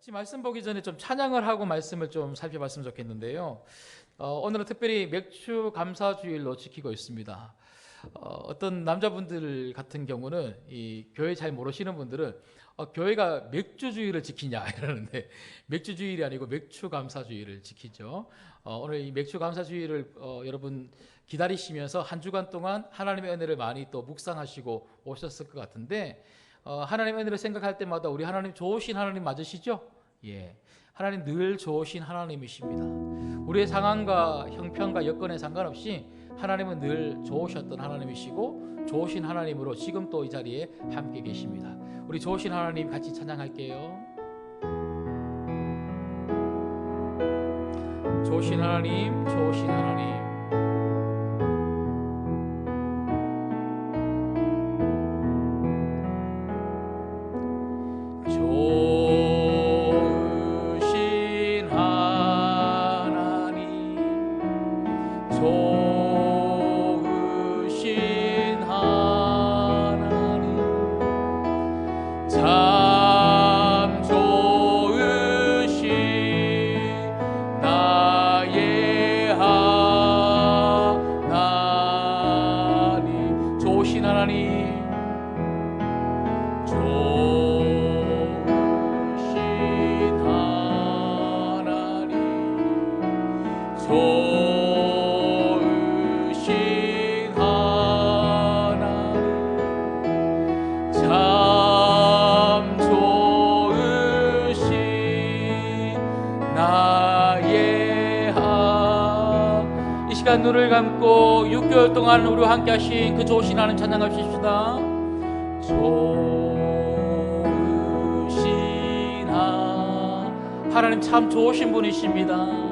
지금 말씀 보기 전에 좀 찬양을 하고 말씀을 좀 살펴봤으면 좋겠는데요. 오늘은 특별히 맥주 감사주일로 지키고 있습니다. 어떤 남자분들 같은 경우는 이 교회 잘 모르시는 분들은 교회가 맥주주의를 지키냐 이러는데 맥주주일이 아니고 맥주 감사주의를 지키죠. 오늘 이 맥주 감사주의를 여러분 기다리시면서 한 주간 동안 하나님의 은혜를 많이 또 묵상하시고 오셨을 것 같은데 하나님의 은혜를 생각할 때마다 우리 하나님 좋으신 하나님 맞으시죠? 예, 하나님 늘 좋으신 하나님이십니다. 우리의 상황과 형편과 여건에 상관없이 하나님은 늘 좋으셨던 하나님이시고 좋으신 하나님으로 지금 또 이 자리에 함께 계십니다. 우리 좋으신 하나님 같이 찬양할게요. 좋으신 하나님, 좋으신 하나님. 좋으신 하나님, 좋으신 하나님, 참 좋으신 나의 하나님, 좋으신 하나님, 좋으신 하나님, 참 좋으신 나의 이 시간 눈을 감고 6개월 동안 우리와 함께 하신 그 좋으신 하나님 찬양하십시다. 좋으신 하나님 참 좋으신 분이십니다.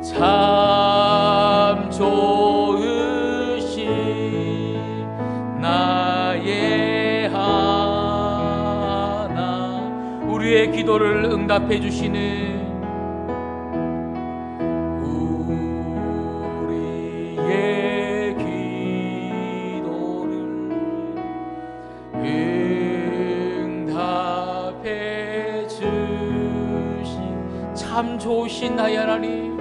참 좋으신 나의 하나, 우리의 기도를 응답해 주시는 우리의 기도를 응답해 주신 참 좋으신 나의 하나님,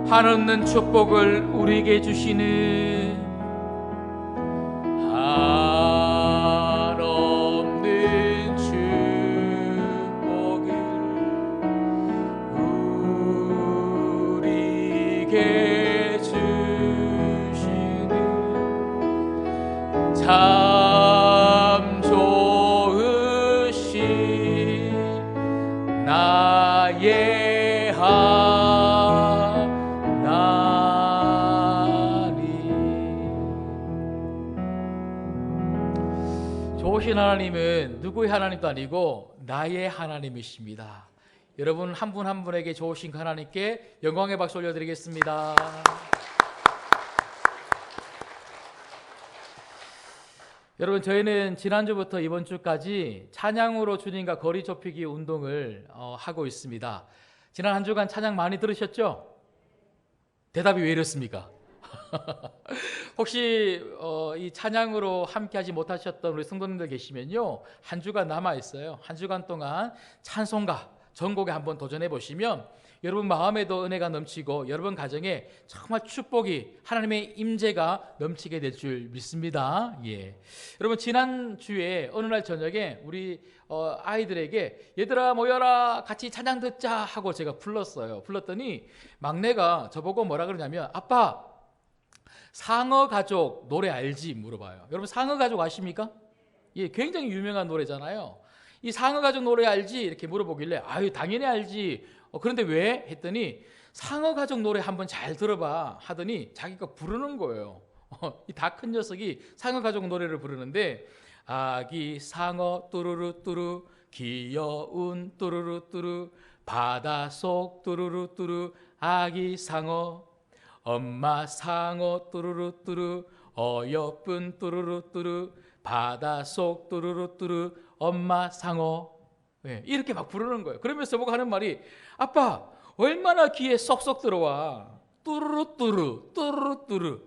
한없는 축복을 우리에게 주시는 한없는 축복을 우리에게 주시는 참 좋으신 나의 좋으신 하나님은 누구의 하나님도 아니고 나의 하나님이십니다. 여러분 한 분 한 분에게 좋으신 그 하나님께 영광의 박수 올려드리겠습니다. 여러분 저희는 지난주부터 이번 주까지 찬양으로 주님과 거리 좁히기 운동을 하고 있습니다. 지난 한 주간 찬양 많이 들으셨죠? 대답이 왜 이렇습니까? 혹시 이 찬양으로 함께하지 못하셨던 우리 성도님들 계시면요, 한 주간 남아 있어요. 한 주간 동안 찬송가 전곡에 한번 도전해 보시면 여러분 마음에도 은혜가 넘치고 여러분 가정에 정말 축복이, 하나님의 임재가 넘치게 될 줄 믿습니다. 예. 여러분 지난 주에 어느 날 저녁에 우리 아이들에게 얘들아 모여라 같이 찬양 듣자 하고 제가 불렀어요. 불렀더니 막내가 저보고 뭐라 그러냐면 아빠 상어 가족 노래 알지? 물어봐요. 여러분 상어 가족 아십니까? 예, 굉장히 유명한 노래잖아요. 이 상어 가족 노래 알지? 이렇게 물어보길래 아유 당연히 알지. 그런데 왜? 했더니 상어 가족 노래 한번 잘 들어봐 하더니 자기가 부르는 거예요. 이 다 큰 녀석이 상어 가족 노래를 부르는데 아기 상어 뚜루루 뚜루 귀여운 뚜루루 뚜루 바닷속 뚜루루 뚜루 아기 상어 엄마 상어 뚜루루 뚜루 어여쁜 뚜루루 뚜루 바닷속 뚜루루 뚜루 엄마 상어 예, 이렇게 막 부르는 거예요. 그러면서 보고 하는 말이, 아빠 얼마나 귀에 쏙쏙 들어와. 뚜루루 뚜루 뚜루루 뚜루.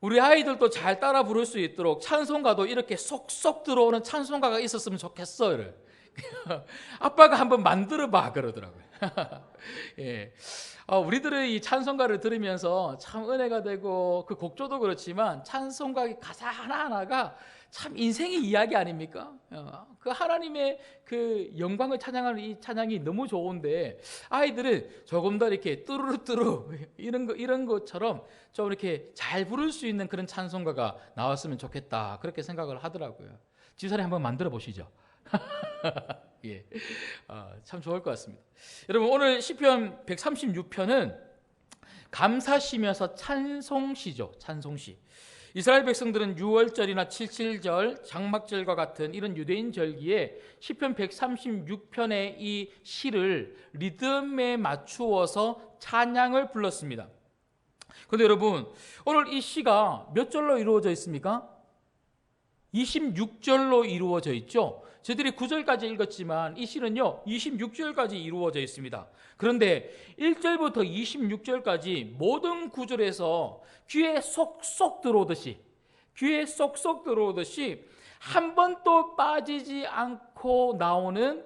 우리 아이들도 잘 따라 부를 수 있도록 찬송가도 이렇게 쏙쏙 들어오는 찬송가가 있었으면 좋겠어. 이래. 아빠가 한번 만들어봐 그러더라고요. 예. 우리들은 이 찬송가를 들으면서 참 은혜가 되고, 그 곡조도 그렇지만 찬송가의 가사 하나하나가 참 인생의 이야기 아닙니까? 그 하나님의 그 영광을 찬양하는 이 찬양이 너무 좋은데, 아이들은 조금 더 이렇게 뚜루루뚜루 이런 것처럼 좀 이렇게 잘 부를 수 있는 그런 찬송가가 나왔으면 좋겠다, 그렇게 생각을 하더라고요. 집사님 한번 만들어 보시죠. 예, 참 좋을 것 같습니다. 여러분, 오늘 시편 136편은 감사시면서 찬송시죠. 찬송시. 이스라엘 백성들은 6월절이나 77절, 장막절과 같은 이런 유대인 절기에 시편 136편의 이 시를 리듬에 맞추어서 찬양을 불렀습니다. 그런데 여러분, 오늘 이 시가 몇 절로 이루어져 있습니까? 26절로 이루어져 있죠. 저희들이 9절까지 읽었지만 이 시는요 26절까지 이루어져 있습니다. 그런데 1절부터 26절까지 모든 구절에서 귀에 쏙쏙 들어오듯이 한 번도 빠지지 않고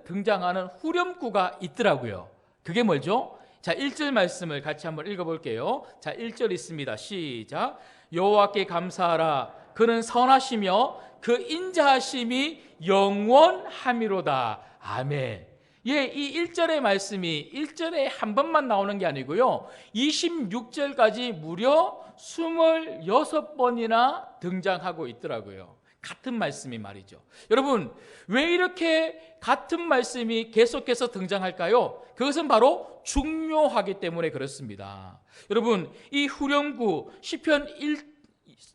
등장하는 후렴구가 있더라고요. 그게 뭐죠? 자, 1절 말씀을 같이 한번 읽어볼게요. 자, 1절 있습니다. 시작. 여호와께 감사하라. 그는 선하시며 그 인자하심이 영원함이로다. 아멘. 예, 이 1절의 말씀이 1절에 한 번만 나오는 게 아니고요 26절까지 무려 26번이나 등장하고 있더라고요. 같은 말씀이 말이죠. 여러분, 왜 이렇게 같은 말씀이 계속해서 등장할까요? 그것은 바로 중요하기 때문에 그렇습니다. 여러분, 이 후렴구 시편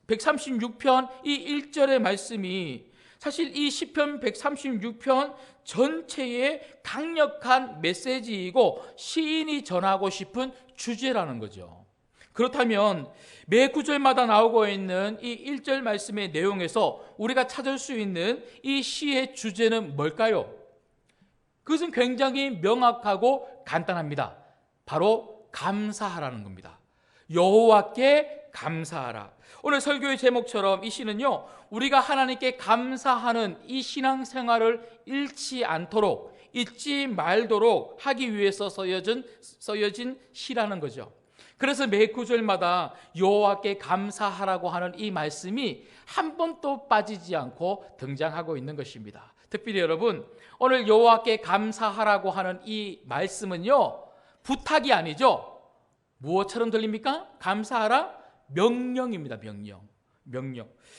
136편 이 1절의 말씀이 사실 이 시편 136편 전체의 강력한 메시지이고 시인이 전하고 싶은 주제라는 거죠. 그렇다면 매 구절마다 나오고 있는 이 1절 말씀의 내용에서 우리가 찾을 수 있는 이 시의 주제는 뭘까요? 그것은 굉장히 명확하고 간단합니다. 바로 감사하라는 겁니다. 여호와께 감사하라. 오늘 설교의 제목처럼 이 시는요 우리가 하나님께 감사하는 이 신앙생활을 잃지 말도록 하기 위해서 써여진 시라는 거죠. 그래서 매 구절마다 여호와께 감사하라고 하는 이 말씀이 한 번도 빠지지 않고 등장하고 있는 것입니다. 특별히 여러분, 오늘 여호와께 감사하라고 하는 이 말씀은요 부탁이 아니죠. 무엇처럼 들립니까? 감사하라? 명령입니다. 명령.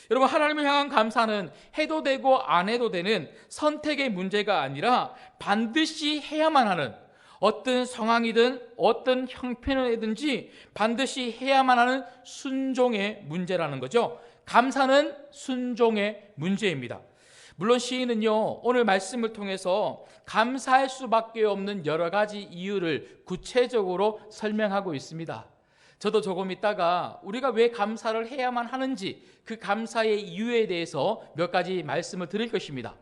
여러분, 하나님을 향한 감사는 해도 되고 안 해도 되는 선택의 문제가 아니라 반드시 해야만 하는, 어떤 상황이든 어떤 형편이든지 반드시 해야만 하는 순종의 문제라는 거죠. 감사는 순종의 문제입니다. 물론 시인은요 오늘 말씀을 통해서 감사할 수밖에 없는 여러 가지 이유를 구체적으로 설명하고 있습니다. 저도 조금 있다가 우리가 왜 감사를 해야만 하는지 그 감사의 이유에 대해서 몇 가지 말씀을 드릴 것입니다.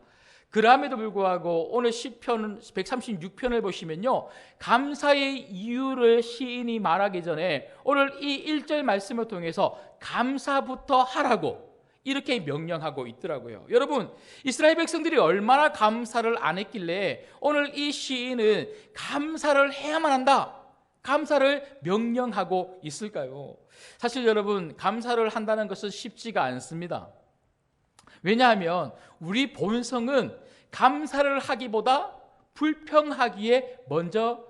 그럼에도 불구하고 오늘 시편 136편을 보시면요 감사의 이유를 시인이 말하기 전에 오늘 이 1절 말씀을 통해서 감사부터 하라고 이렇게 명령하고 있더라고요. 여러분, 이스라엘 백성들이 얼마나 감사를 안 했길래 오늘 이 시인은 감사를 해야만 한다, 감사를 명령하고 있을까요? 사실 여러분, 감사를 한다는 것은 쉽지가 않습니다. 왜냐하면 우리 본성은 감사를 하기보다 불평하기에 먼저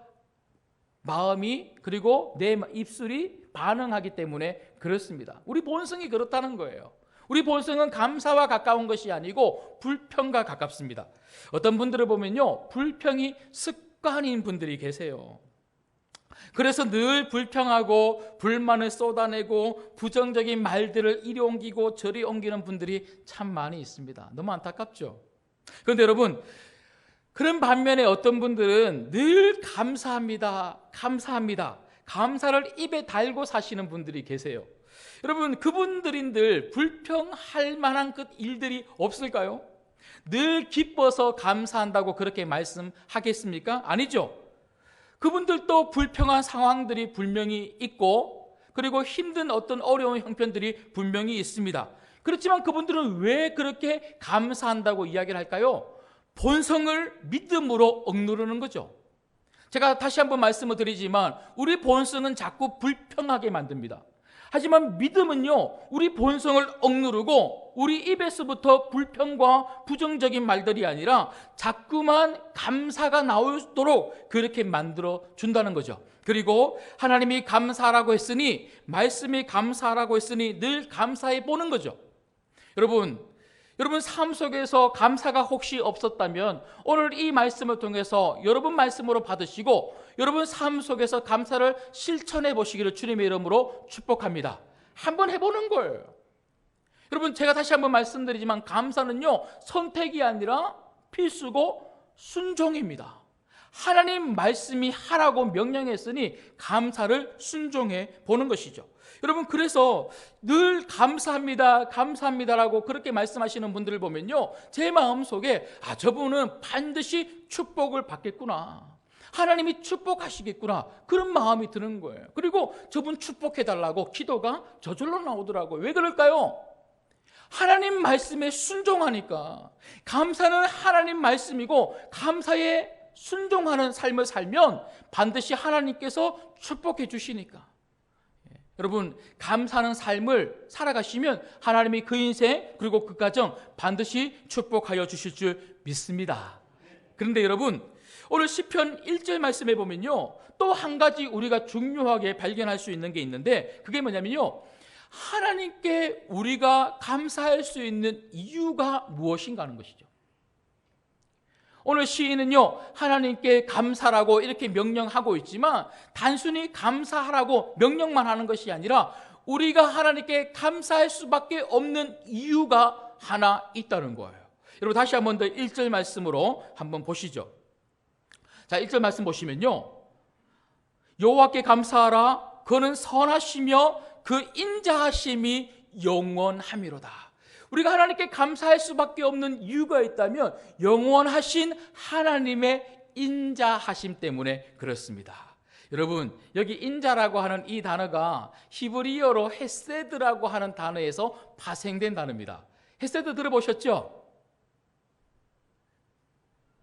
마음이 그리고 내 입술이 반응하기 때문에 그렇습니다. 우리 본성이 그렇다는 거예요. 우리 본성은 감사와 가까운 것이 아니고 불평과 가깝습니다. 어떤 분들을 보면요 불평이 습관인 분들이 계세요. 그래서 늘 불평하고 불만을 쏟아내고 부정적인 말들을 이리 옮기고 저리 옮기는 분들이 참 많이 있습니다. 너무 안타깝죠. 그런데 여러분, 그런 반면에 어떤 분들은 늘 감사합니다, 감사를 입에 달고 사시는 분들이 계세요. 여러분, 그분들인들 불평할 만한 그 일들이 없을까요? 늘 기뻐서 감사한다고 그렇게 말씀하겠습니까? 아니죠. 그분들도 불평한 상황들이 분명히 있고, 그리고 힘든 어떤 어려운 형편들이 분명히 있습니다. 그렇지만 그분들은 왜 그렇게 감사한다고 이야기를 할까요? 본성을 믿음으로 억누르는 거죠. 제가 다시 한번 말씀을 드리지만 우리 본성은 자꾸 불평하게 만듭니다. 하지만 믿음은요, 우리 본성을 억누르고 우리 입에서부터 불평과 부정적인 말들이 아니라 자꾸만 감사가 나오도록 그렇게 만들어 준다는 거죠. 그리고 하나님이 감사하라고 했으니, 말씀이 감사하라고 했으니 늘 감사해 보는 거죠. 여러분 삶 속에서 감사가 혹시 없었다면 오늘 이 말씀을 통해서 여러분 말씀으로 받으시고 여러분 삶 속에서 감사를 실천해 보시기를 주님의 이름으로 축복합니다. 한번 해보는 거예요. 여러분, 제가 다시 한번 말씀드리지만 감사는요, 선택이 아니라 필수고 순종입니다. 하나님 말씀이 하라고 명령했으니 감사를 순종해 보는 것이죠. 여러분, 그래서 늘 감사합니다, 감사합니다라고 그렇게 말씀하시는 분들을 보면요, 제 마음속에 저분은 반드시 축복을 받겠구나, 하나님이 축복하시겠구나, 그런 마음이 드는 거예요. 그리고 저분 축복해달라고 기도가 저절로 나오더라고요. 왜 그럴까요? 하나님 말씀에 순종하니까. 감사는 하나님 말씀이고 감사에 순종하는 삶을 살면 반드시 하나님께서 축복해 주시니까. 여러분, 감사하는 삶을 살아가시면 하나님이 그 인생 그리고 그 가정 반드시 축복하여 주실 줄 믿습니다. 그런데 여러분, 오늘 시편 1절 말씀해 보면요, 또 한 가지 우리가 중요하게 발견할 수 있는 게 있는데, 그게 뭐냐면요, 하나님께 우리가 감사할 수 있는 이유가 무엇인가 하는 것이죠. 오늘 시인은요, 하나님께 감사라고 이렇게 명령하고 있지만 단순히 감사하라고 명령만 하는 것이 아니라 우리가 하나님께 감사할 수밖에 없는 이유가 하나 있다는 거예요. 여러분, 다시 한번 더 1절 말씀으로 한번 보시죠. 자, 1절 말씀 보시면요, 여호와께 감사하라. 그는 선하시며 그 인자하심이 영원함이로다. 우리가 하나님께 감사할 수밖에 없는 이유가 있다면 영원하신 하나님의 인자하심 때문에 그렇습니다. 여러분, 여기 인자라고 하는 이 단어가 히브리어로 헤세드라고 하는 단어에서 파생된 단어입니다. 헤세드 들어보셨죠?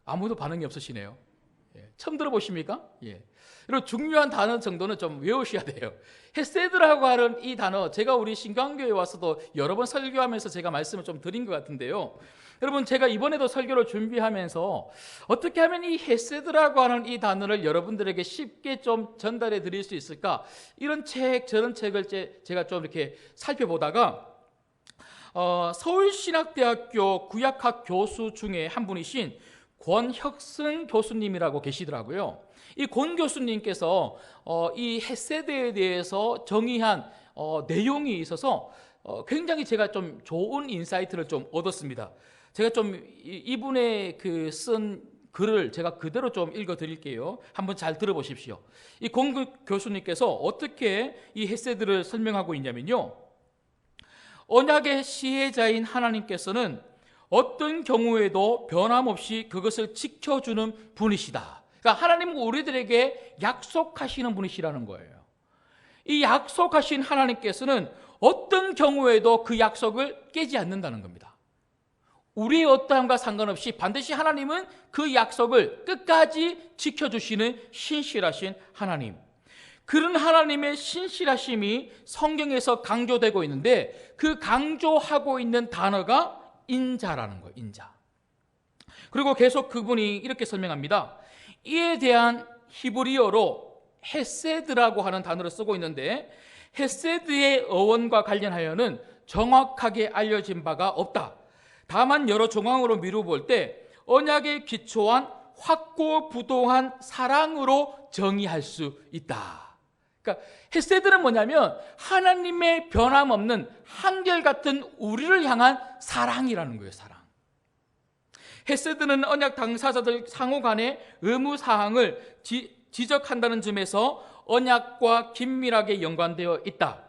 아무도 반응이 없으시네요. 처음 들어보십니까? 여러분, 중요한 단어 정도는 좀 외우셔야 돼요. 헤세드라고 하는 이 단어, 제가 우리 신강교회에 와서도 여러 번 설교하면서 제가 말씀을 좀 드린 것 같은데요, 여러분, 제가 이번에도 설교를 준비하면서 어떻게 하면 이 헤세드라고 하는 이 단어를 여러분들에게 쉽게 좀 전달해 드릴 수 있을까, 이런 책 저런 책을 제가 좀 이렇게 살펴보다가 서울신학대학교 구약학 교수 중에 한 분이신 권혁승 교수님이라고 계시더라고요. 이 권 교수님께서 이 헤세드에 대해서 정의한 내용이 있어서 굉장히 제가 좀 좋은 인사이트를 좀 얻었습니다. 제가 좀 이분의 그 쓴 글을 제가 그대로 좀 읽어 드릴게요. 한번 잘 들어보십시오. 이 권 교수님께서 어떻게 이 헤세드를 설명하고 있냐면요, 언약의 시혜자인 하나님께서는 어떤 경우에도 변함없이 그것을 지켜주는 분이시다. 그러니까 하나님은 우리들에게 약속하시는 분이시라는 거예요. 이 약속하신 하나님께서는 어떤 경우에도 그 약속을 깨지 않는다는 겁니다. 우리의 어떠함과 상관없이 반드시 하나님은 그 약속을 끝까지 지켜주시는 신실하신 하나님. 그런 하나님의 신실하심이 성경에서 강조되고 있는데, 그 강조하고 있는 단어가 인자라는 거예요. 인자. 그리고 계속 그분이 이렇게 설명합니다. 이에 대한 히브리어로 헤세드라고 하는 단어를 쓰고 있는데, 헤세드의 어원과 관련하여는 정확하게 알려진 바가 없다. 다만 여러 정황으로 미루볼 때 언약에 기초한 확고부동한 사랑으로 정의할 수 있다. 그러니까 헤세드는 뭐냐면 하나님의 변함없는 한결같은 우리를 향한 사랑이라는 거예요. 사랑. 헤세드는 언약 당사자들 상호 간의 의무 사항을 지적한다는 점에서 언약과 긴밀하게 연관되어 있다.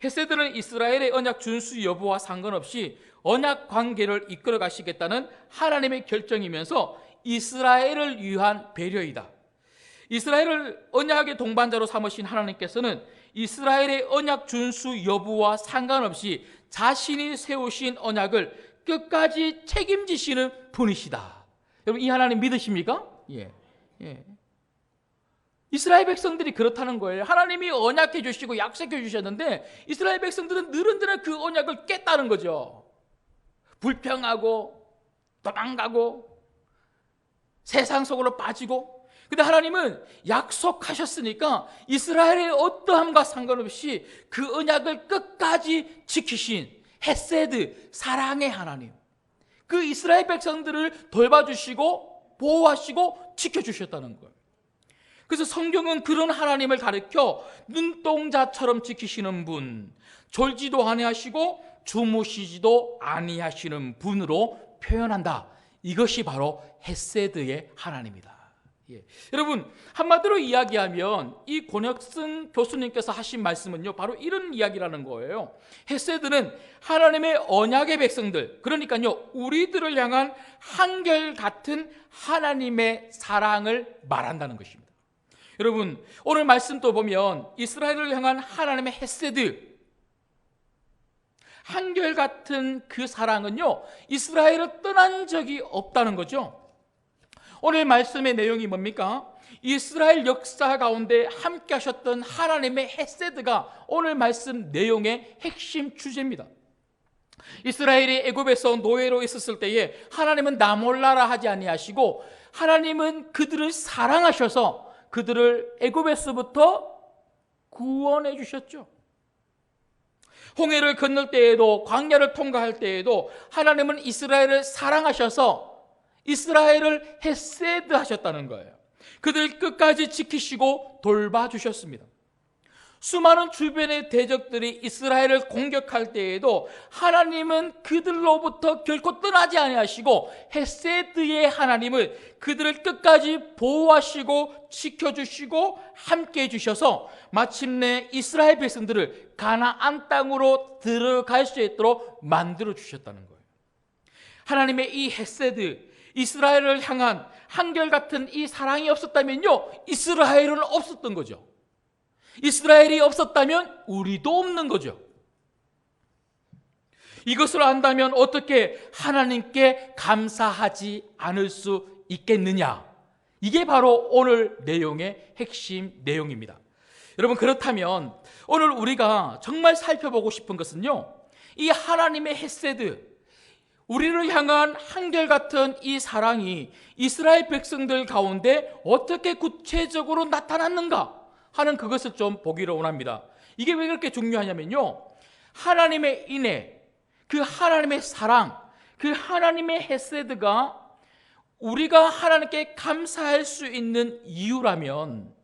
헤세드는 이스라엘의 언약 준수 여부와 상관없이 언약 관계를 이끌어 가시겠다는 하나님의 결정이면서 이스라엘을 위한 배려이다. 이스라엘을 언약의 동반자로 삼으신 하나님께서는 이스라엘의 언약 준수 여부와 상관없이 자신이 세우신 언약을 끝까지 책임지시는 분이시다. 여러분, 이 하나님 믿으십니까? 예. 이스라엘 백성들이 그렇다는 거예요. 하나님이 언약해 주시고 약속해 주셨는데 이스라엘 백성들은 늘은들은 그 언약을 깼다는 거죠. 불평하고 도망가고 세상 속으로 빠지고. 근데 하나님은 약속하셨으니까 이스라엘의 어떠함과 상관없이 그 언약을 끝까지 지키신 헤세드, 사랑의 하나님, 그 이스라엘 백성들을 돌봐주시고 보호하시고 지켜주셨다는 거예요. 그래서 성경은 그런 하나님을 가리켜 눈동자처럼 지키시는 분, 졸지도 아니하시고 주무시지도 아니하시는 분으로 표현한다. 이것이 바로 헤세드의 하나님이다. 여러분, 한마디로 이야기하면 이 권혁승 교수님께서 하신 말씀은요, 바로 이런 이야기라는 거예요. 헤세드는 하나님의 언약의 백성들, 그러니까요 우리들을 향한 한결같은 하나님의 사랑을 말한다는 것입니다. 여러분, 오늘 말씀 또 보면 이스라엘을 향한 하나님의 헤세드, 한결같은 그 사랑은요 이스라엘을 떠난 적이 없다는 거죠. 오늘 말씀의 내용이 뭡니까? 이스라엘 역사 가운데 함께 하셨던 하나님의 헤세드가 오늘 말씀 내용의 핵심 주제입니다. 이스라엘이 애굽에서 노예로 있었을 때에 하나님은 나 몰라라 하지 아니하시고 하나님은 그들을 사랑하셔서 그들을 애굽에서부터 구원해 주셨죠. 홍해를 건널 때에도, 광야를 통과할 때에도 하나님은 이스라엘을 사랑하셔서 이스라엘을 헤세드 하셨다는 거예요. 그들 끝까지 지키시고 돌봐주셨습니다. 수많은 주변의 대적들이 이스라엘을 공격할 때에도 하나님은 그들로부터 결코 떠나지 아니하시고 헤세드의 하나님을 그들을 끝까지 보호하시고 지켜주시고 함께해 주셔서 마침내 이스라엘 백성들을 가나안 땅으로 들어갈 수 있도록 만들어 주셨다는 거예요. 하나님의 이 헤세드, 이스라엘을 향한 한결같은 이 사랑이 없었다면요 이스라엘은 없었던 거죠. 이스라엘이 없었다면 우리도 없는 거죠. 이것을 안다면 어떻게 하나님께 감사하지 않을 수 있겠느냐? 이게 바로 오늘 내용의 핵심 내용입니다. 여러분, 그렇다면 오늘 우리가 정말 살펴보고 싶은 것은요 이 하나님의 헤세드, 우리를 향한 한결같은 이 사랑이 이스라엘 백성들 가운데 어떻게 구체적으로 나타났는가 하는 그것을 좀 보기를 원합니다. 이게 왜 그렇게 중요하냐면요 하나님의 인애, 그 하나님의 사랑, 그 하나님의 헤세드가 우리가 하나님께 감사할 수 있는 이유라면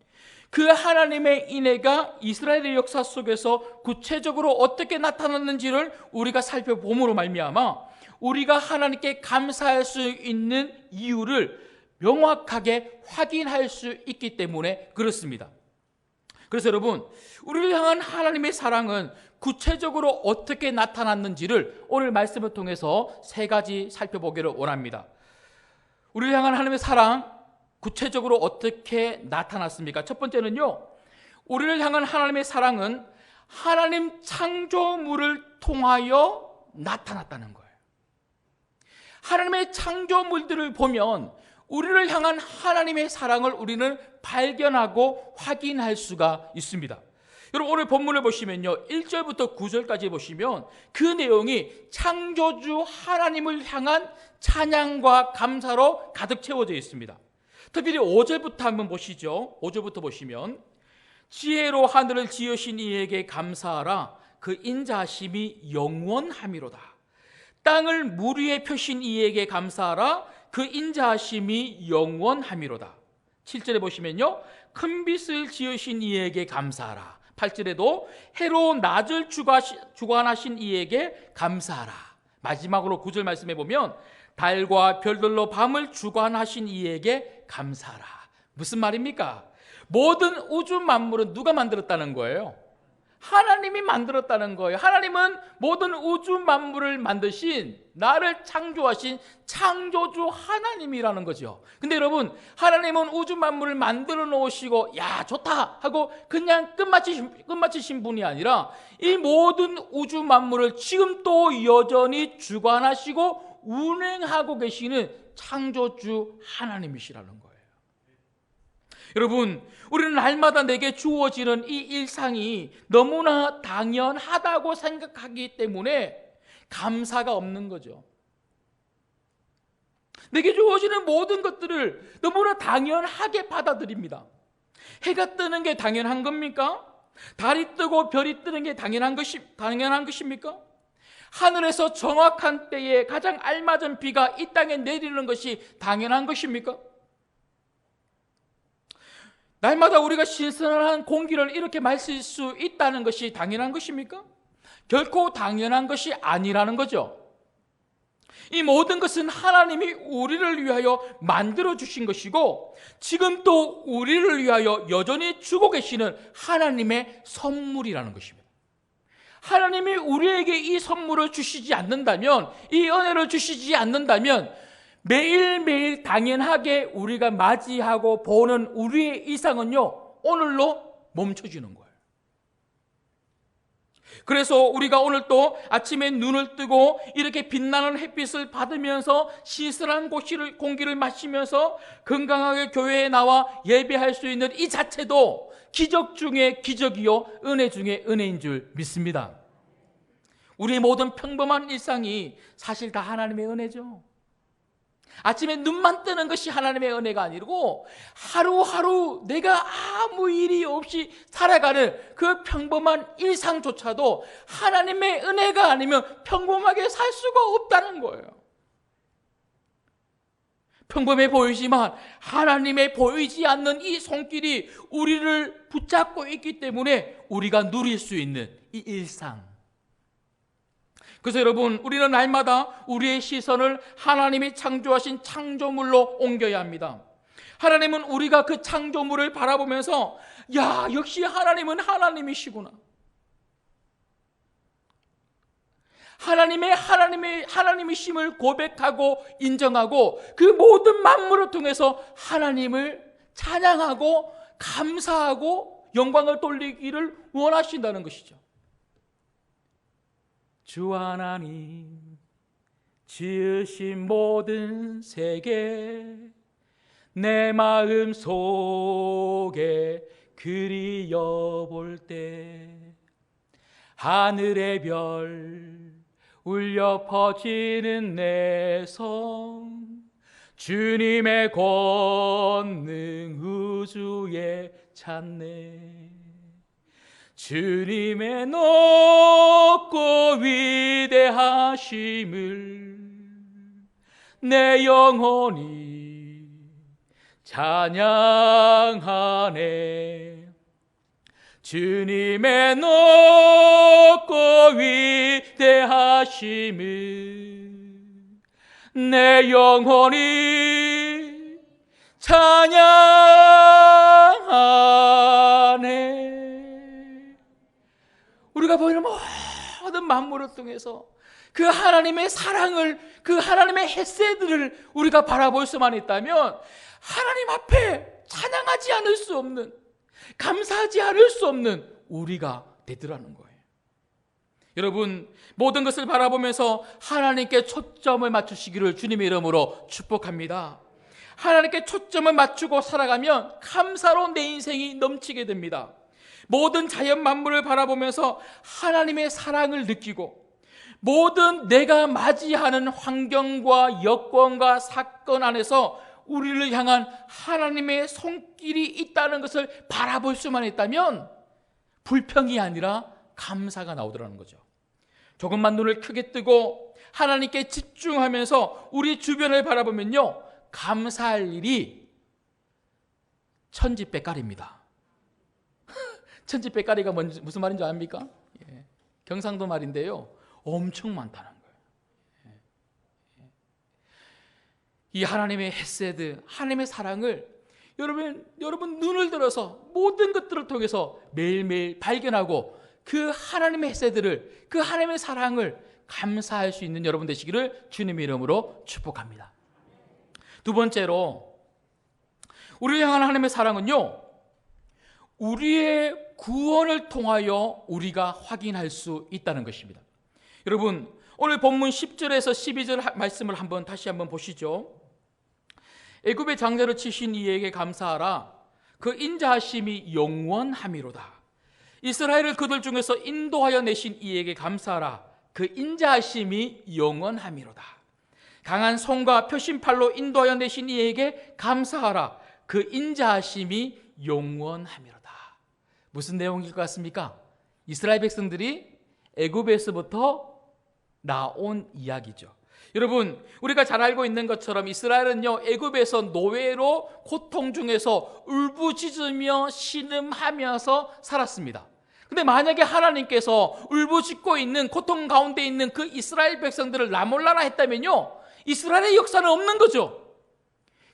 그 하나님의 인애가 이스라엘의 역사 속에서 구체적으로 어떻게 나타났는지를 우리가 살펴봄으로 말미암아 우리가 하나님께 감사할 수 있는 이유를 명확하게 확인할 수 있기 때문에 그렇습니다. 그래서 여러분, 우리를 향한 하나님의 사랑은 구체적으로 어떻게 나타났는지를 오늘 말씀을 통해서 세 가지 살펴보기를 원합니다. 우리를 향한 하나님의 사랑, 구체적으로 어떻게 나타났습니까? 첫 번째는요, 우리를 향한 하나님의 사랑은 하나님 창조물을 통하여 나타났다는 거예요. 하나님의 창조물들을 보면 우리를 향한 하나님의 사랑을 우리는 발견하고 확인할 수가 있습니다. 여러분, 오늘 본문을 보시면요 1절부터 9절까지 보시면 그 내용이 창조주 하나님을 향한 찬양과 감사로 가득 채워져 있습니다. 특별히 5절부터 한번 보시죠. 5절부터 보시면 지혜로 하늘을 지으신 이에게 감사하라. 그 인자하심이 영원함이로다. 땅을 물 위에 펴신 이에게 감사하라. 그 인자하심이 영원함이로다. 7절에 보시면요 큰 빛을 지으신 이에게 감사하라. 8절에도 해로 낮을 주관하신 이에게 감사하라. 마지막으로 9절 말씀해 보면 달과 별들로 밤을 주관하신 이에게 감사하라. 무슨 말입니까? 모든 우주 만물은 누가 만들었다는 거예요? 하나님이 만들었다는 거예요. 하나님은 모든 우주 만물을 만드신, 나를 창조하신 창조주 하나님이라는 거죠. 근데 여러분, 하나님은 우주 만물을 만들어 놓으시고 야 좋다 하고 그냥 끝마치신 분이 아니라 이 모든 우주 만물을 지금 또 여전히 주관하시고 운행하고 계시는 창조주 하나님이시라는 거예요. 여러분, 우리는 날마다 내게 주어지는 이 일상이 너무나 당연하다고 생각하기 때문에 감사가 없는 거죠. 내게 주어지는 모든 것들을 너무나 당연하게 받아들입니다. 해가 뜨는 게 당연한 겁니까? 달이 뜨고 별이 뜨는 게 당연한 것입니까? 하늘에서 정확한 때에 가장 알맞은 비가 이 땅에 내리는 것이 당연한 것입니까? 날마다 우리가 신선한 공기를 이렇게 마실 수 있다는 것이 당연한 것입니까? 결코 당연한 것이 아니라는 거죠. 이 모든 것은 하나님이 우리를 위하여 만들어 주신 것이고 지금 또 우리를 위하여 여전히 주고 계시는 하나님의 선물이라는 것입니다. 하나님이 우리에게 이 선물을 주시지 않는다면, 이 은혜를 주시지 않는다면 매일매일 당연하게 우리가 맞이하고 보는 우리의 일상은요, 오늘로 멈춰지는 거예요. 그래서 우리가 오늘 또 아침에 눈을 뜨고 이렇게 빛나는 햇빛을 받으면서 신선한 공기를 마시면서 건강하게 교회에 나와 예배할 수 있는 이 자체도 기적 중에 기적이요 은혜 중에 은혜인 줄 믿습니다. 우리의 모든 평범한 일상이 사실 다 하나님의 은혜죠. 아침에 눈만 뜨는 것이 하나님의 은혜가 아니고 하루하루 내가 아무 일이 없이 살아가는 그 평범한 일상조차도 하나님의 은혜가 아니면 평범하게 살 수가 없다는 거예요. 평범해 보이지만 하나님의 보이지 않는 이 손길이 우리를 붙잡고 있기 때문에 우리가 누릴 수 있는 이 일상. 그래서 여러분, 우리는 날마다 우리의 시선을 하나님이 창조하신 창조물로 옮겨야 합니다. 하나님은 우리가 그 창조물을 바라보면서 야, 역시 하나님은 하나님이시구나. 하나님이심을 고백하고 인정하고 그 모든 만물을 통해서 하나님을 찬양하고 감사하고 영광을 돌리기를 원하신다는 것이죠. 주 하나님 지으신 모든 세계 내 마음 속에 그리워볼 때 하늘의 별 울려 퍼지는 내 성 주님의 권능 우주에 찾네. 주님의 높고 위대하심을 내 영혼이 찬양하네. 주님의 높고 위대하심을 내 영혼이 찬양하네. 우리가 보이는 모든 만물을 통해서 그 하나님의 사랑을, 그 하나님의 헤세드를 우리가 바라볼 수만 있다면 하나님 앞에 찬양하지 않을 수 없는, 감사하지 않을 수 없는 우리가 되더라는 거예요. 여러분, 모든 것을 바라보면서 하나님께 초점을 맞추시기를 주님의 이름으로 축복합니다. 하나님께 초점을 맞추고 살아가면 감사로 내 인생이 넘치게 됩니다. 모든 자연 만물을 바라보면서 하나님의 사랑을 느끼고 모든 내가 맞이하는 환경과 여건과 사건 안에서 우리를 향한 하나님의 손길이 있다는 것을 바라볼 수만 있다면 불평이 아니라 감사가 나오더라는 거죠. 조금만 눈을 크게 뜨고 하나님께 집중하면서 우리 주변을 바라보면요, 감사할 일이 천지백갈입니다. 천지백갈이가 무슨 말인지 압니까? 예. 경상도 말인데요, 엄청 많다는 거예요. 이 하나님의 헤세드, 하나님의 사랑을 여러분 눈을 들어서 모든 것들을 통해서 매일매일 발견하고 그 하나님의 헤세드를, 그 하나님의 사랑을 감사할 수 있는 여러분 되시기를 주님의 이름으로 축복합니다. 두 번째로, 우리를 향한 하나님의 사랑은요, 우리의 구원을 통하여 우리가 확인할 수 있다는 것입니다. 여러분, 오늘 본문 10절에서 12절 말씀을 다시 한번 보시죠. 애굽의 장자를 치신 이에게 감사하라. 그 인자하심이 영원함이로다. 이스라엘을 그들 중에서 인도하여 내신 이에게 감사하라. 그 인자하심이 영원함이로다. 강한 손과 표심팔로 인도하여 내신 이에게 감사하라. 그 인자하심이 영원함이로다. 무슨 내용일 것 같습니까? 이스라엘 백성들이 애굽에서부터 나온 이야기죠. 여러분, 우리가 잘 알고 있는 것처럼 이스라엘은요, 애굽에서 노예로 고통 중에서 울부짖으며 신음하면서 살았습니다. 근데 만약에 하나님께서 울부짖고 있는 고통 가운데 있는 그 이스라엘 백성들을 나몰라라 했다면요, 이스라엘의 역사는 없는 거죠.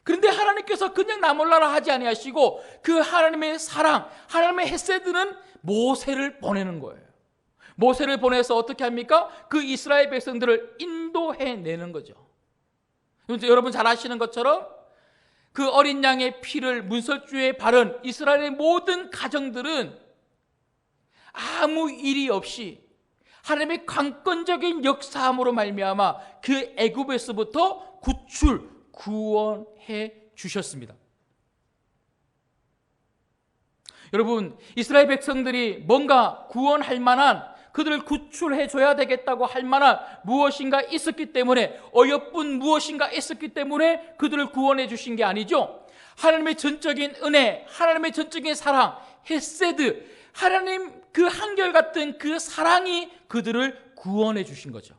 그런데 하나님께서 그냥 나몰라라 하지 아니하시고 그 하나님의 사랑, 하나님의 헤세드는 모세를 보내는 거예요. 모세를 보내서 어떻게 합니까? 그 이스라엘 백성들을 인도해내는 거죠. 여러분 잘 아시는 것처럼 그 어린 양의 피를 문설주에 바른 이스라엘의 모든 가정들은 아무 일이 없이 하나님의 강권적인 역사함으로 말미암아 그 애굽에서부터 구원해 주셨습니다. 여러분, 이스라엘 백성들이 뭔가 구원할 만한, 그들을 구출해 줘야 되겠다고 할 만한 무엇인가 있었기 때문에, 어여쁜 무엇인가 있었기 때문에 그들을 구원해 주신 게 아니죠. 하나님의 전적인 은혜, 하나님의 전적인 사랑, 헤세드, 하나님 그 한결같은 그 사랑이 그들을 구원해 주신 거죠.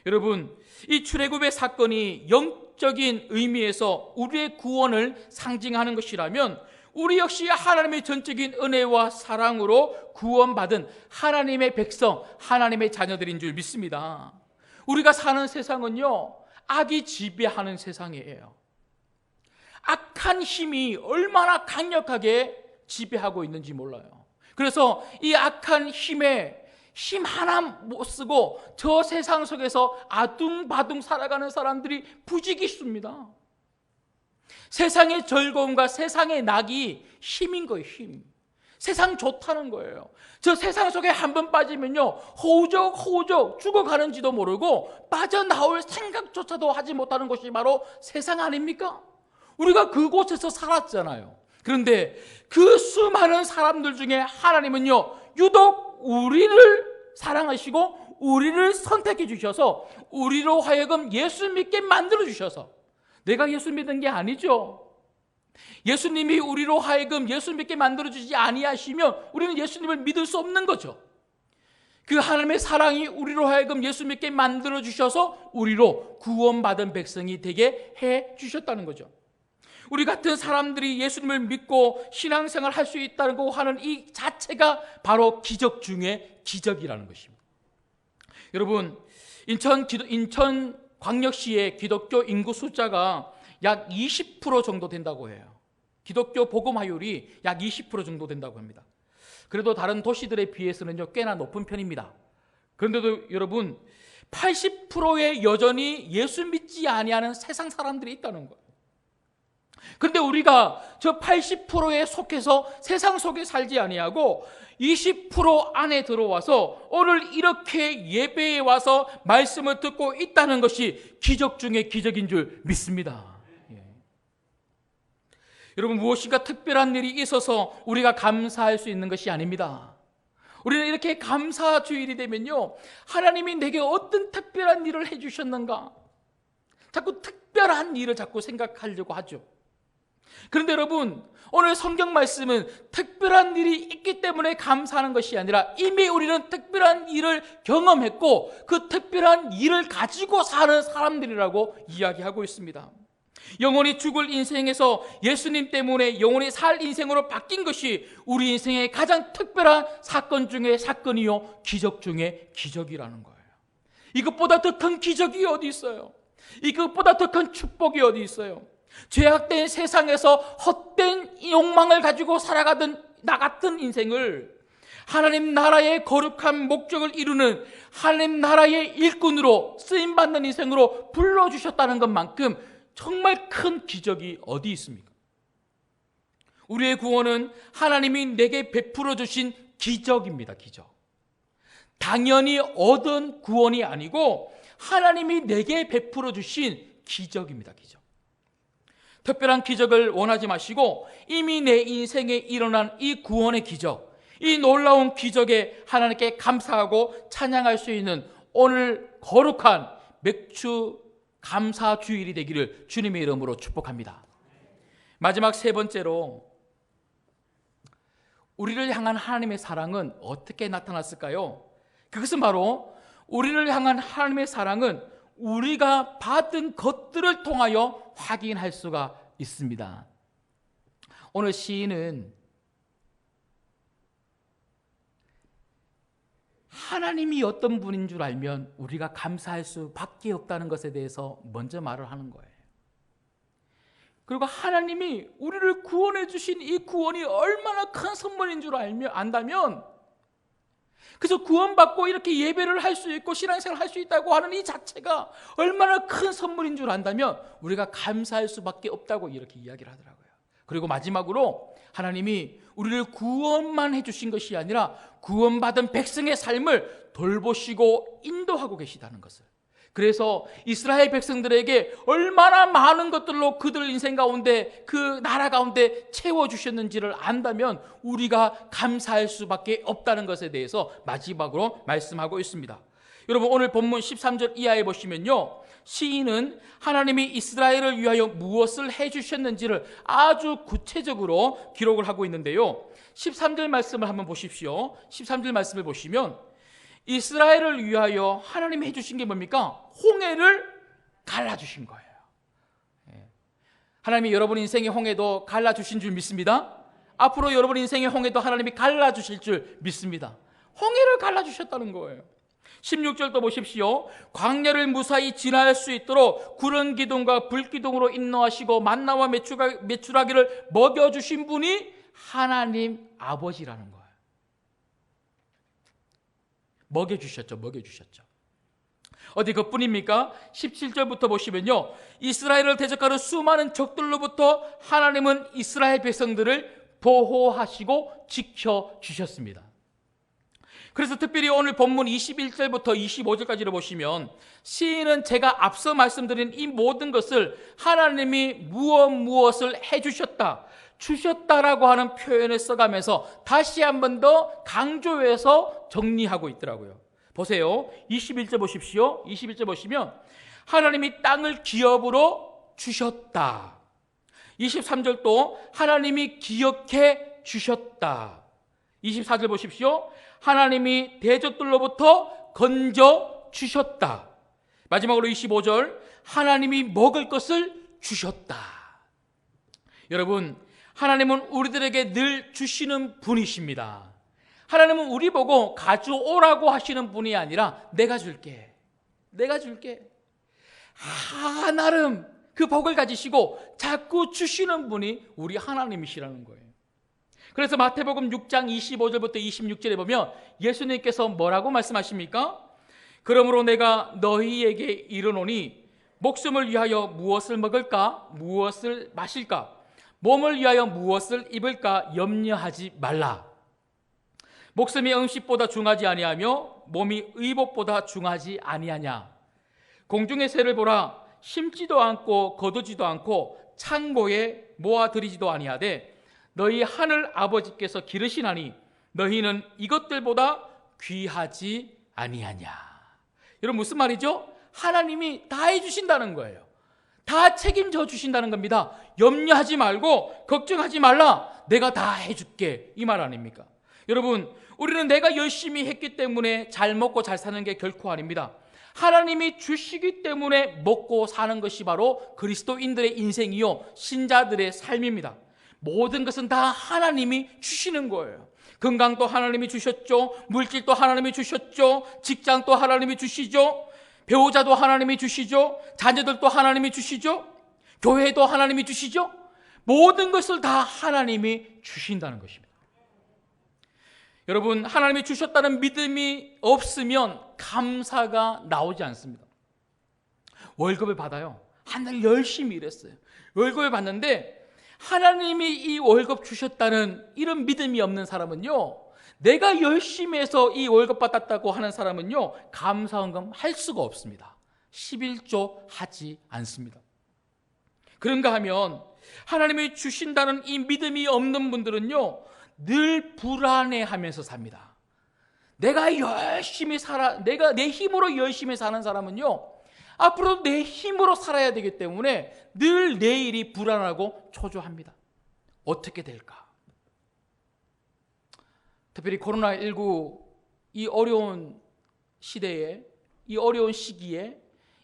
여러분, 이 출애굽의 사건이 영적인 의미에서 우리의 구원을 상징하는 것이라면, 우리 역시 하나님의 전적인 은혜와 사랑으로 구원받은 하나님의 백성, 하나님의 자녀들인 줄 믿습니다. 우리가 사는 세상은요, 악이 지배하는 세상이에요. 악한 힘이 얼마나 강력하게 지배하고 있는지 몰라요. 그래서 이 악한 힘에 힘 하나 못 쓰고 저 세상 속에서 아둥바둥 살아가는 사람들이 부지기수입니다. 세상의 즐거움과 세상의 낙이 힘인 거예요, 힘. 세상 좋다는 거예요. 저 세상 속에 한 번 빠지면요, 허우적 죽어가는지도 모르고 빠져나올 생각조차도 하지 못하는 것이 바로 세상 아닙니까? 우리가 그곳에서 살았잖아요. 그런데 그 수많은 사람들 중에 하나님은요, 유독 우리를 사랑하시고 우리를 선택해 주셔서 우리로 하여금 예수 믿게 만들어 주셔서, 내가 예수 믿은 게 아니죠. 예수님이 우리로 하여금 예수 믿게 만들어 주지 아니하시면 우리는 예수님을 믿을 수 없는 거죠. 그 하나님의 사랑이 우리로 하여금 예수 믿게 만들어 주셔서 우리로 구원받은 백성이 되게 해 주셨다는 거죠. 우리 같은 사람들이 예수님을 믿고 신앙생활 할 수 있다고 하는 이 자체가 바로 기적 중에 기적이라는 것입니다. 여러분, 인천광역시의 기독교 인구 숫자가 약 20% 정도 된다고 해요. 기독교 복음화율이 약 20% 정도 된다고 합니다. 그래도 다른 도시들에 비해서는요, 꽤나 높은 편입니다. 그런데도 여러분, 80%의 여전히 예수 믿지 아니하는 세상 사람들이 있다는 거예요. 그런데 우리가 저 80%에 속해서 세상 속에 살지 아니하고 20% 안에 들어와서 오늘 이렇게 예배에 와서 말씀을 듣고 있다는 것이 기적 중에 기적인 줄 믿습니다. 여러분, 무엇인가 특별한 일이 있어서 우리가 감사할 수 있는 것이 아닙니다. 우리는 이렇게 감사 주일이 되면요, 하나님이 내게 어떤 특별한 일을 해주셨는가, 자꾸 특별한 일을 자꾸 생각하려고 하죠. 그런데 여러분, 오늘 성경 말씀은 특별한 일이 있기 때문에 감사하는 것이 아니라 이미 우리는 특별한 일을 경험했고 그 특별한 일을 가지고 사는 사람들이라고 이야기하고 있습니다. 영원히 죽을 인생에서 예수님 때문에 영원히 살 인생으로 바뀐 것이 우리 인생의 가장 특별한 사건 중의 사건이요, 기적 중의 기적이라는 거예요. 이것보다 더 큰 기적이 어디 있어요? 이것보다 더 큰 축복이 어디 있어요? 죄악된 세상에서 헛된 욕망을 가지고 살아가던 나 같은 인생을 하나님 나라의 거룩한 목적을 이루는 하나님 나라의 일꾼으로 쓰임받는 인생으로 불러주셨다는 것만큼 정말 큰 기적이 어디 있습니까? 우리의 구원은 하나님이 내게 베풀어 주신 기적입니다. 기적. 당연히 얻은 구원이 아니고 하나님이 내게 베풀어 주신 기적입니다. 기적. 특별한 기적을 원하지 마시고 이미 내 인생에 일어난 이 구원의 기적, 이 놀라운 기적에 하나님께 감사하고 찬양할 수 있는 오늘 거룩한 맥주 감사 주일이 되기를 주님의 이름으로 축복합니다. 마지막 세 번째로, 우리를 향한 하나님의 사랑은 어떻게 나타났을까요? 그것은 바로 우리를 향한 하나님의 사랑은 우리가 받은 것들을 통하여 확인할 수가 있습니다. 오늘 시인은 하나님이 어떤 분인 줄 알면 우리가 감사할 수밖에 없다는 것에 대해서 먼저 말을 하는 거예요. 그리고 하나님이 우리를 구원해 주신 이 구원이 얼마나 큰 선물인 줄 안다면, 그래서 구원받고 이렇게 예배를 할 수 있고 신앙생활을 할 수 있다고 하는 이 자체가 얼마나 큰 선물인 줄 안다면 우리가 감사할 수밖에 없다고 이렇게 이야기를 하더라고요. 그리고 마지막으로 하나님이 우리를 구원만 해주신 것이 아니라 구원받은 백성의 삶을 돌보시고 인도하고 계시다는 것을, 그래서 이스라엘 백성들에게 얼마나 많은 것들로 그들 인생 가운데, 그 나라 가운데 채워주셨는지를 안다면 우리가 감사할 수밖에 없다는 것에 대해서 마지막으로 말씀하고 있습니다. 여러분, 오늘 본문 13절 이하에 보시면요, 시인은 하나님이 이스라엘을 위하여 무엇을 해주셨는지를 아주 구체적으로 기록을 하고 있는데요, 13절 말씀을 한번 보십시오. 13절 말씀을 보시면 이스라엘을 위하여 하나님이 해주신 게 뭡니까? 홍해를 갈라주신 거예요. 하나님이 여러분 인생의 홍해도 갈라주신 줄 믿습니다. 앞으로 여러분 인생의 홍해도 하나님이 갈라주실 줄 믿습니다. 홍해를 갈라주셨다는 거예요. 16절도 보십시오. 광야를 무사히 지날 수 있도록 구름 기둥과 불 기둥으로 인도하시고 만나와 메추라기를 먹여주신 분이 하나님 아버지라는 거예요. 먹여주셨죠. 어디 그뿐입니까? 17절부터 보시면요, 이스라엘을 대적하는 수많은 적들로부터 하나님은 이스라엘 백성들을 보호하시고 지켜주셨습니다. 그래서 특별히 오늘 본문 21절부터 25절까지를 보시면 시인은 제가 앞서 말씀드린 이 모든 것을 하나님이 무엇을 해주셨다, 주셨다라고 하는 표현을 써가면서 다시 한 번 더 강조해서 정리하고 있더라고요. 보세요. 21절 보십시오. 21절 보시면 하나님이 땅을 기업으로 주셨다. 23절도 하나님이 기억해 주셨다. 24절 보십시오. 하나님이 대적들로부터 건져 주셨다. 마지막으로 25절 하나님이 먹을 것을 주셨다. 여러분, 하나님은 우리들에게 늘 주시는 분이십니다. 하나님은 우리 보고 가져오라고 하시는 분이 아니라 내가 줄게. 나름 그 복을 가지시고 자꾸 주시는 분이 우리 하나님이시라는 거예요. 그래서 마태복음 6장 25절부터 26절에 보면 예수님께서 뭐라고 말씀하십니까? 그러므로 내가 너희에게 이르노니 목숨을 위하여 무엇을 먹을까? 무엇을 마실까? 몸을 위하여 무엇을 입을까? 염려하지 말라. 목숨이 음식보다 중하지 아니하며 몸이 의복보다 중하지 아니하냐. 공중의 새를 보라. 심지도 않고 거두지도 않고 창고에 모아들이지도 아니하되 너희 하늘 아버지께서 기르시나니 너희는 이것들보다 귀하지 아니하냐. 여러분, 무슨 말이죠? 하나님이 다 해주신다는 거예요. 다 책임져 주신다는 겁니다. 염려하지 말고 걱정하지 말라. 내가 다 해줄게, 이 말 아닙니까? 여러분, 우리는 내가 열심히 했기 때문에 잘 먹고 잘 사는 게 결코 아닙니다. 하나님이 주시기 때문에 먹고 사는 것이 바로 그리스도인들의 인생이요, 신자들의 삶입니다. 모든 것은 다 하나님이 주시는 거예요. 건강도 하나님이 주셨죠. 물질도 하나님이 주셨죠. 직장도 하나님이 주시죠. 배우자도 하나님이 주시죠. 자녀들도 하나님이 주시죠. 교회도 하나님이 주시죠. 모든 것을 다 하나님이 주신다는 것입니다. 여러분, 하나님이 주셨다는 믿음이 없으면 감사가 나오지 않습니다. 월급을 받아요. 한 달 열심히 일했어요. 월급을 받는데 하나님이 이 월급 주셨다는 이런 믿음이 없는 사람은요, 내가 열심히 해서 이 월급 받았다고 하는 사람은요, 감사헌금 할 수가 없습니다. 11조 하지 않습니다. 그런가 하면 하나님이 주신다는 이 믿음이 없는 분들은요, 늘 불안해하면서 삽니다. 내가 열심히 내가 내 힘으로 열심히 사는 사람은요, 앞으로 내 힘으로 살아야 되기 때문에 늘 내일이 불안하고 초조합니다. 어떻게 될까? 특별히 코로나19 이 어려운 시대에, 이 어려운 시기에,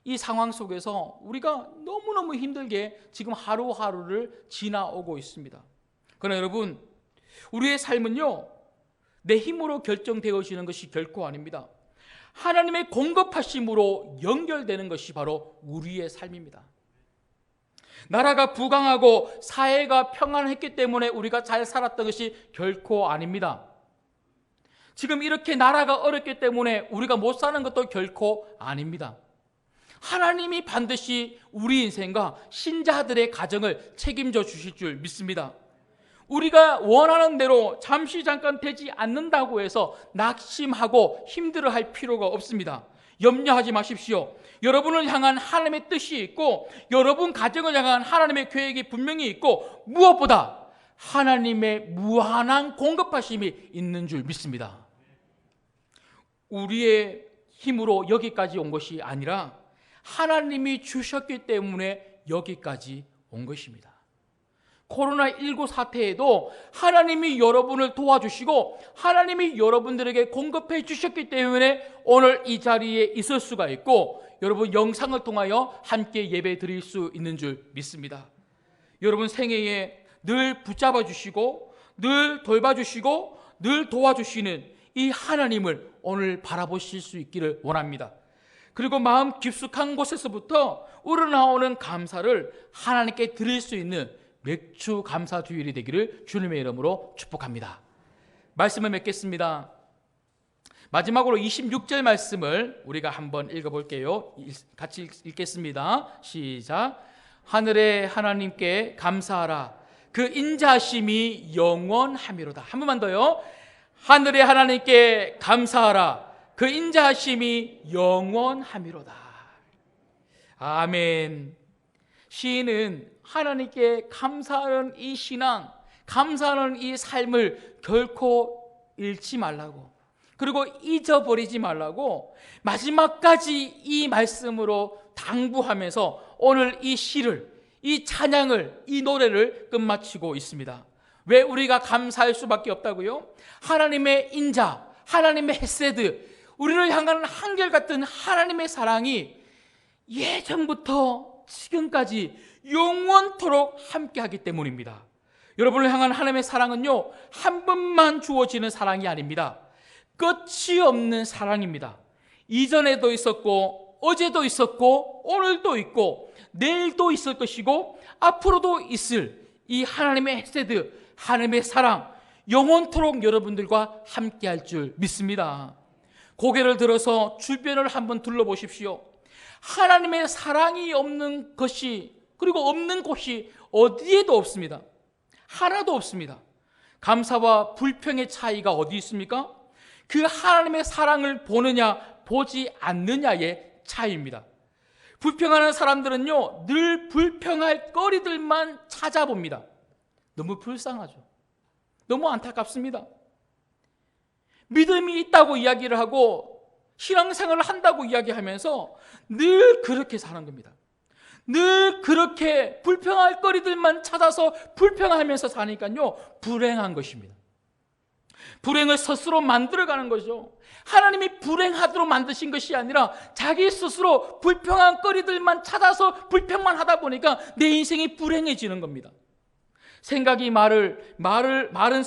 이 상황 속에서 우리가 너무너무 힘들게 지금 하루하루를 지나오고 있습니다. 그러나 여러분, 우리의 삶은요, 내 힘으로 결정되어지는 것이 결코 아닙니다. 하나님의 공급하심으로 연결되는 것이 바로 우리의 삶입니다. 나라가 부강하고 사회가 평안했기 때문에 우리가 잘 살았던 것이 결코 아닙니다. 지금 이렇게 나라가 어렵기 때문에 우리가 못 사는 것도 결코 아닙니다. 하나님이 반드시 우리 인생과 신자들의 가정을 책임져 주실 줄 믿습니다. 우리가 원하는 대로 잠시 잠깐 되지 않는다고 해서 낙심하고 힘들어할 필요가 없습니다. 염려하지 마십시오. 여러분을 향한 하나님의 뜻이 있고 여러분 가정을 향한 하나님의 계획이 분명히 있고 무엇보다 하나님의 무한한 공급하심이 있는 줄 믿습니다. 우리의 힘으로 여기까지 온 것이 아니라 하나님이 주셨기 때문에 여기까지 온 것입니다. 코로나19 사태에도 하나님이 여러분을 도와주시고 하나님이 여러분들에게 공급해 주셨기 때문에 오늘 이 자리에 있을 수가 있고 여러분 영상을 통하여 함께 예배 드릴 수 있는 줄 믿습니다. 여러분 생애에 늘 붙잡아 주시고 늘 돌봐주시고 늘 도와주시는 이 하나님을 오늘 바라보실 수 있기를 원합니다. 그리고 마음 깊숙한 곳에서부터 우러나오는 감사를 하나님께 드릴 수 있는 맥주 감사 주일이 되기를 주님의 이름으로 축복합니다. 말씀을 맺겠습니다. 마지막으로 26절 말씀을 우리가 한번 읽어볼게요. 같이 읽겠습니다. 시작. 하늘의 하나님께 감사하라. 그 인자하심이 영원하미로다. 한 번만 더요. 하늘의 하나님께 감사하라. 그 인자하심이 영원하미로다. 아멘. 시인은 하나님께 감사하는 이 신앙, 감사하는 이 삶을 결코 잃지 말라고, 그리고 잊어버리지 말라고 마지막까지 이 말씀으로 당부하면서 오늘 이 시를, 이 찬양을, 이 노래를 끝마치고 있습니다. 왜 우리가 감사할 수밖에 없다고요? 하나님의 인자, 하나님의 헤세드, 우리를 향하는 한결같은 하나님의 사랑이 예전부터 지금까지 영원토록 함께하기 때문입니다. 여러분을 향한 하나님의 사랑은요, 한 번만 주어지는 사랑이 아닙니다. 끝이 없는 사랑입니다. 이전에도 있었고 어제도 있었고 오늘도 있고 내일도 있을 것이고 앞으로도 있을 이 하나님의 헤세드, 하나님의 사랑, 영원토록 여러분들과 함께할 줄 믿습니다. 고개를 들어서 주변을 한번 둘러보십시오. 하나님의 사랑이 없는 것이, 그리고 없는 곳이 어디에도 없습니다. 하나도 없습니다. 감사와 불평의 차이가 어디 있습니까? 그 하나님의 사랑을 보느냐 보지 않느냐의 차이입니다. 불평하는 사람들은요, 늘 불평할 거리들만 찾아봅니다. 너무 불쌍하죠. 너무 안타깝습니다. 믿음이 있다고 이야기를 하고 신앙생활을 한다고 이야기하면서 늘 그렇게 사는 겁니다. 늘 그렇게 불평할 거리들만 찾아서 불평하면서 사니까요, 불행한 것입니다. 불행을 스스로 만들어가는 거죠. 하나님이 불행하도록 만드신 것이 아니라 자기 스스로 불평한 거리들만 찾아서 불평만 하다 보니까 내 인생이 불행해지는 겁니다. 생각이 말은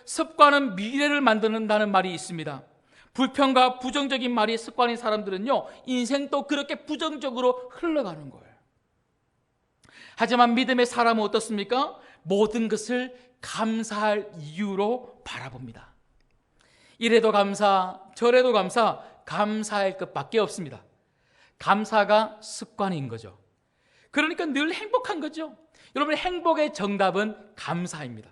습관은 미래를 만드는다는 말이 있습니다. 불평과 부정적인 말이 습관인 사람들은요, 인생도 그렇게 부정적으로 흘러가는 거예요. 하지만 믿음의 사람은 어떻습니까? 모든 것을 감사할 이유로 바라봅니다. 이래도 감사, 저래도 감사, 감사할 것밖에 없습니다. 감사가 습관인 거죠. 그러니까 늘 행복한 거죠. 여러분, 행복의 정답은 감사입니다.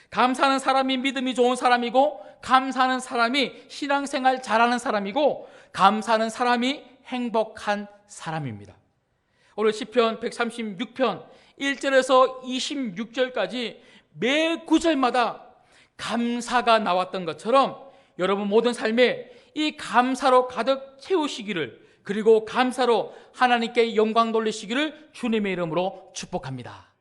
감사하는 사람이 믿음이 좋은 사람이고, 감사하는 사람이 신앙생활 잘하는 사람이고, 감사하는 사람이 행복한 사람입니다. 오늘 시편 136편 1절에서 26절까지 매 구절마다 감사가 나왔던 것처럼 여러분 모든 삶에 이 감사로 가득 채우시기를, 그리고 감사로 하나님께 영광 돌리시기를 주님의 이름으로 축복합니다.